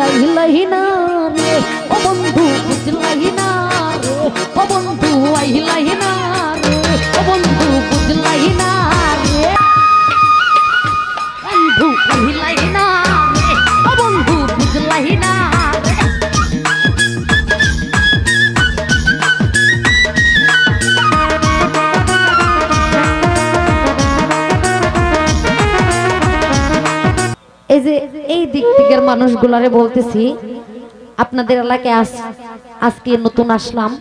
আইলাহি না রে ও বন্ধু বুঝলাহি না রে ও বন্ধু আইলাহি না রে ও বন্ধু বুঝলাহি না রে বন্ধু আইলাহি না রে ও বন্ধু বুঝলাহি না রে। এই যে এই দিক দিকের মানুষগুলারে বলতেছি আপনাদের এলাকায় আজকে নতুন আসলাম,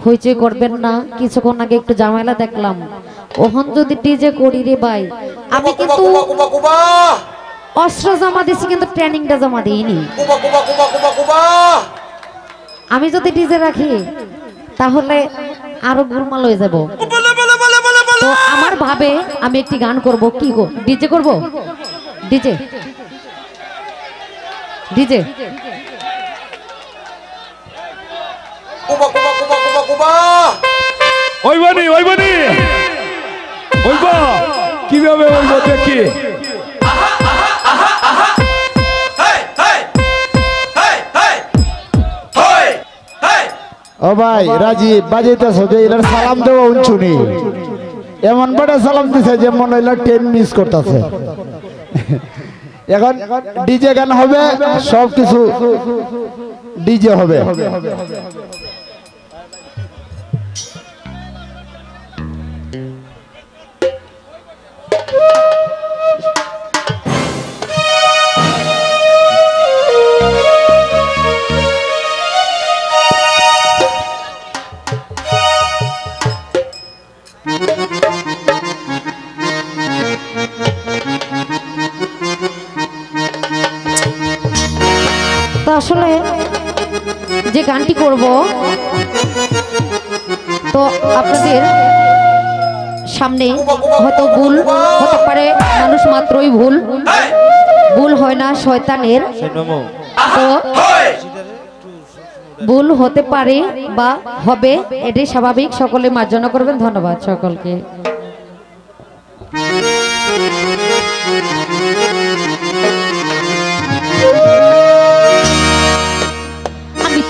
হইচই করবেন না। কিছুক্ষণ আগে একটু ঝামেলা দেখলাম, ওহন যদি ডিজে করি রে ভাই, আমি কিন্তু অস্ত্র জমা দিছি কিন্তু ট্রেনিংটা জমা দিইনি। আমি যদি ডিজে রাখি তাহলে আরো গোলমাল হয়ে যাব। তো আমার ভাবে আমি একটি গান করব। কি গো, ডিজে করব? ডিজে ডিজে ওইবানি ওইবানি ওইবা কিভাবে ওইবা দেখি। ও ভাই রাজীব বাজাইতেছো যে এলার সালাম দেওয়া উঞ্চুনি, এমন বড় সালাম দিছে যেমন এলার ট্রেন মিস করতেছে। এখন ডিজে গান হবে, সব কিছু ডিজে হবে। আসলে যে গানটি করব তো আপনাদের সামনে হয়তো ভুল হতে পারে, মানুষ মাত্রই ভুল, ভুল হয় না শয়তানের। তো ভুল হতে পারে বা হবে, এটাই স্বাভাবিক। সকলে মার্জনা করবেন। ধন্যবাদ সকলকে।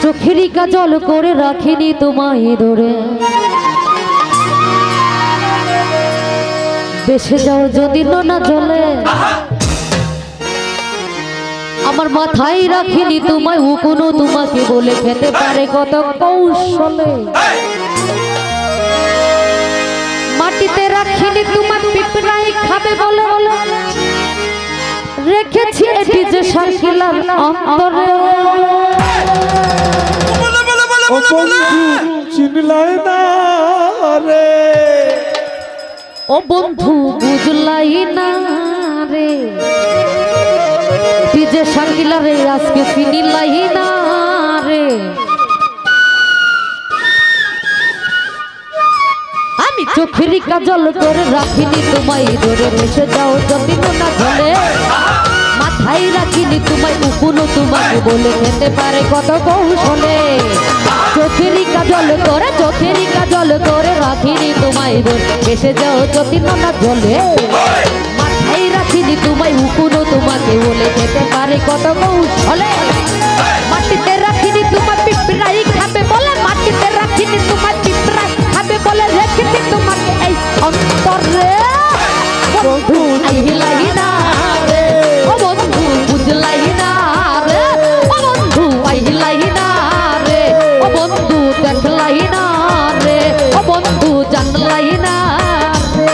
চোখেরই কাজল করে রাখিনি তোমায় ধরে, বেসে যাও যদি না জলে। আমার মাথায় রাখিনি তোমায় উকুনো, তোমাকে বলে খেতে পারে কত কৌশলে। মাটিতে রাখিনি তোমার পিঁপড়াই খাবে বলে, রেখেছি এটি যে শাকিলার অন্তরে। ও বন্ধু চিনলাই না রে ও বন্ধু বুঝলাই না রে, ডিজে শাকিলা রে আজকে চিনিলাই না রে। আমি চোখেরই কাজল করে রাখিনি তোমায় ধরে, বসে যাও যদি না ঝলে। মাথায় রাখিনি তোমায় উকুনো, তোমাকে বলে খেতে পারে কত কৌশলে। চোখেরই কাজল করে, চোখেরই কাজল করে রাখিনি তোমায় ধরে, বেসে যাও যদি না ঝলে। মাথায় রাখিনি তোমায় উকুনো, তোমাকে বলে খেতে পারে কত কৌশলে। মাটিতে রাখিনি তোমার পিঁপড়াই খাবে বলে, মাটিতে রাখিনি তোমার পিঁপড়াই খাবে বলে, রেখেছি তোমাকে এই অন্তরে। বন্ধু আইলাই না রে ও বন্ধু বুঝলাই না রে ও বন্ধু আইলাই না রে ও বন্ধু দেখলাই না রে ও বন্ধু জানলাই না রে।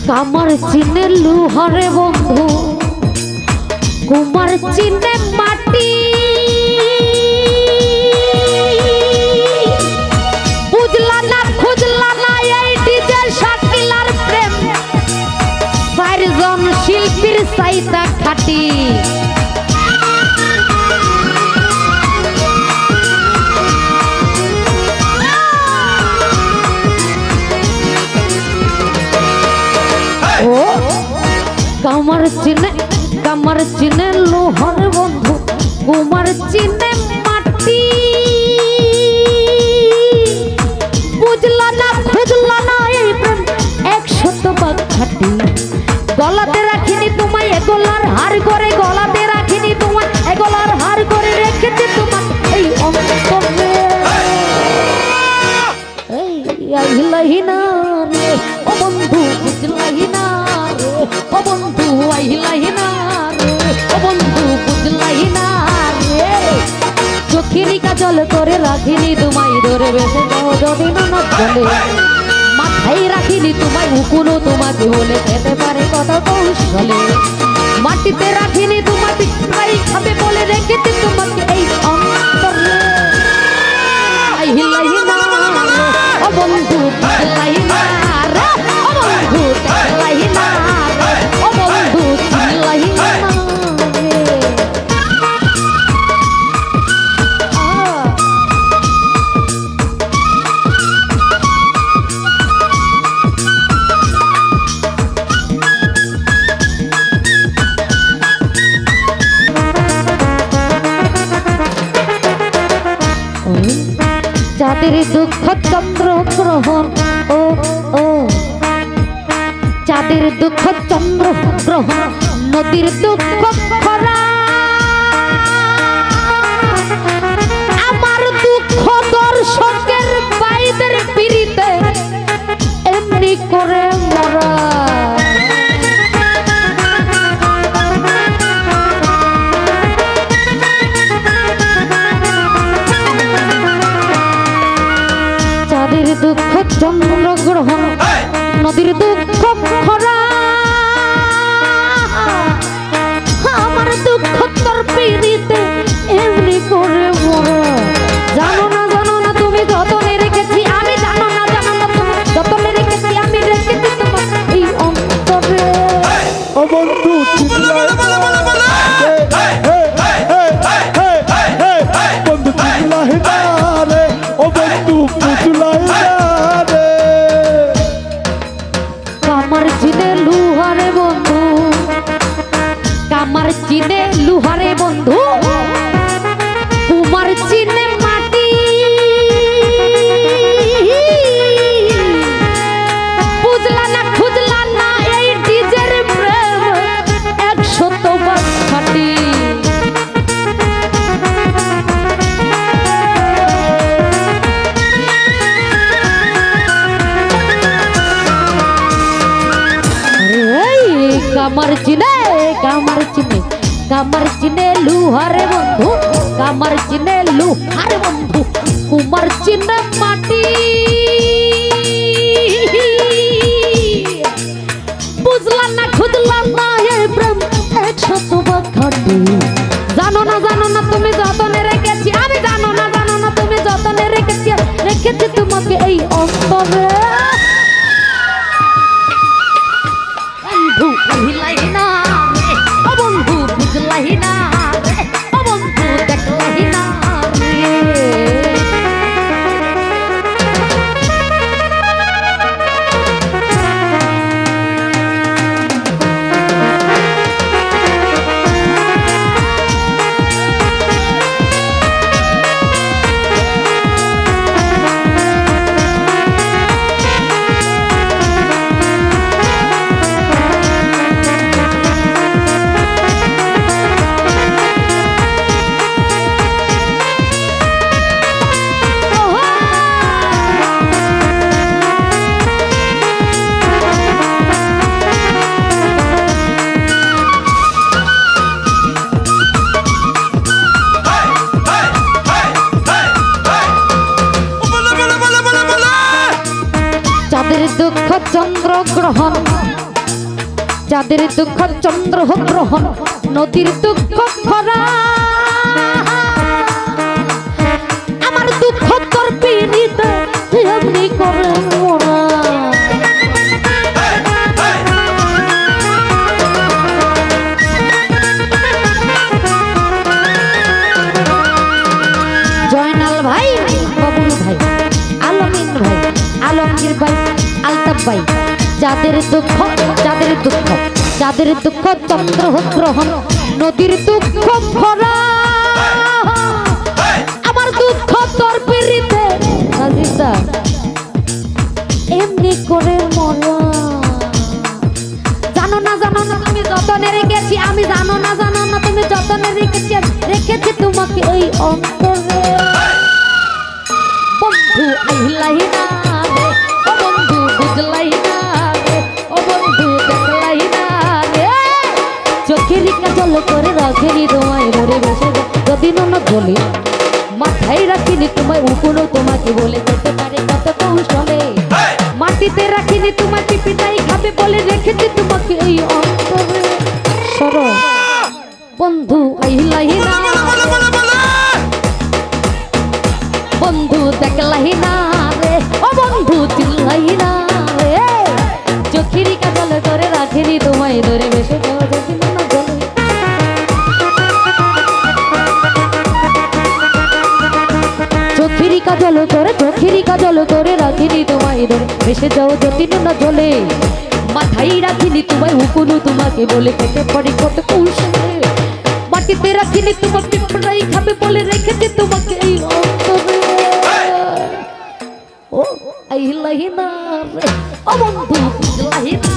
কামার চিনে লুহারে বন্ধু, কুমার চিনে মাটি। বুঝলা না খুঁজলা না এই ডিজে শাকিলার প্রেম, চারজন শিল্পীর চাইতা খাটি। কামার চিনে লোহার বন্ধু কুমার চিনে মাটি বুঝলা না খুঁজলা না এই প্রেম 100 ভাগ খাটি গলাতে রাখিনি তোমায় এগোলার হার করে গলাতে রাখিনি তোমায় এগোলার হার করে রেখেছি তোমার এই অন্তরে এই আইলাহি না রে ও বন্ধু বুঝলাহি না রে ও বন্ধু আইলাহি না রে ও বন্ধু বুঝলাহি না রে চোখেরই কাজল করে রাখিনি তোমায় ধরে বেসে যাও যদি না চলে মাথায় রাখিনি তোমায় উকুনো তোমাকে বলে খেতে পারে কত কৌশলে মাটিতে রাখিনি তোমার পিছাই খাবে বলে রেখেছি তোমাকে এই অন্তরে আইলাহি না ও বন্ধু বুঝলাহি না রে ও বন্ধু দেখলাহি না রে ও বন্ধু চিনলাহি না রে চাঁদের দুঃখ চন্দ্র গ্রহণ ও ও চাঁদের দুঃখ চন্দ্র গ্রহণ নদীর দুঃখ খরা আমার দুঃখ দর্শকের বাইদের পিড়িতে এমনি করে মরা দুঃখ চন্দ্র গ্রহণ নদীর দুঃখ খরা আমার দুঃখ তোর পিড়িতে এমনি করে মরা জানো না তুমি যতনে রেখেছি আমি জানো না তুমি যতনে রেখেছি আমি রেখেছি তোমার এই অন্তরে ও বন্ধু চিল্লায় না বন্ধু চিল্লায় না রে ও বন্ধু বুঝলায় না রে কামার চিনে লুহারে বন্ধু কামার চিনে লুহারে বন্ধু কুমার চিনে মাটি বুঝলা না খুঁজলা না এই ডিজের প্রেম 100 ভাগ খাটি কামার চিনে লুহারে বন্ধু কামার চিনে লুহারে বন্ধু কুমার চিনে মাটি বুঝলা না খুঁজলা না এই প্রেম 100 ভাগ খাটি জানো না তুমি যতনে রেখেছি আমি জানো না তুমি যতনে রেখেছি তোমাকে এই অন্তরে বন্ধু বুঝলাহি না রে ও বন্ধু বুঝলাহি না রে ও বন্ধু দেখলাহি না রে চাঁদের দুঃখ চন্দ্র গ্রহণ নদীর দুঃখ খরা আমার দুঃখ তোর পিড়িতে এমনি করে মরা জয়নাল ভাই বাবুল ভাই আলমিন ভাই আলমগীর ভাই আলতাফ ভাই যাদের দুঃখ যাদের দুঃখ যাদের দুঃখ চন্দ্রগ্রহণ নদীর দুঃখ ভরা আমার দুঃখ তোর পিড়িতে আজিজা এমনি করে মরা জানো না তুমি যতনে রেখেছি আমি জানো না তুমি যতনে রেখেছি তোমাকে এই অন্তরে বন্ধু আইলাই না রে ও বন্ধু বুঝলাই না রে ও বন্ধু দেখলাই না রে চোখের কাজল করে রাখিনি তোমায় ধরে বসে যদি না বলি মাথায় রাখিনি তোমায় উপরও তোমাকে বলে যেতে পারে কত কৌশলে মাটিতে রাখিনি তোমাকে পিটাই খাবে বলে রেখেছি তোমাকে এই অন্তরে সর বন্ধু আইলাই না বন্ধু দেখলাই না রে ও বন্ধু চিল্লাই না রে চোখের কাজল করে রাখিনি তোমায় ধরে বসে যাওয়া যদি না বলে চোখের কাজল করে রাখিনি তোমায় ধরে ভেসে যাও যদি না জ্বলে মাথায় রাখিনি তোমায় উকুনু তোমাকে বলে কেটে পড়ে কত কৌশলে মাটিতে রাখিনি তোমাকে পিঁপড়াই খাবে বলে রেখেছি তোমাকে এই অন্তরে ও আইলাই না রে ও বন্ধু বুঝলাই না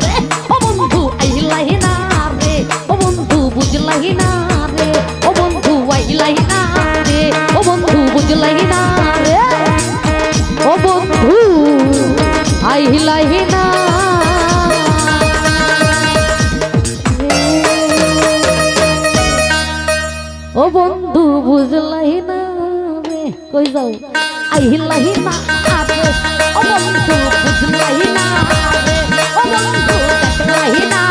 রে ও বন্ধু আইলাই না রে ও বন্ধু বুঝলাই না রে ও বন্ধু আইলাই না রে ও বন্ধু বুঝলাই না রে ও বন্ধু আইলাই না ও বন্ধু বুঝলাই না রে কই যাও আইলাই না রে ও বন্ধু বুঝলাই না রে ও বন্ধু দেখলাই না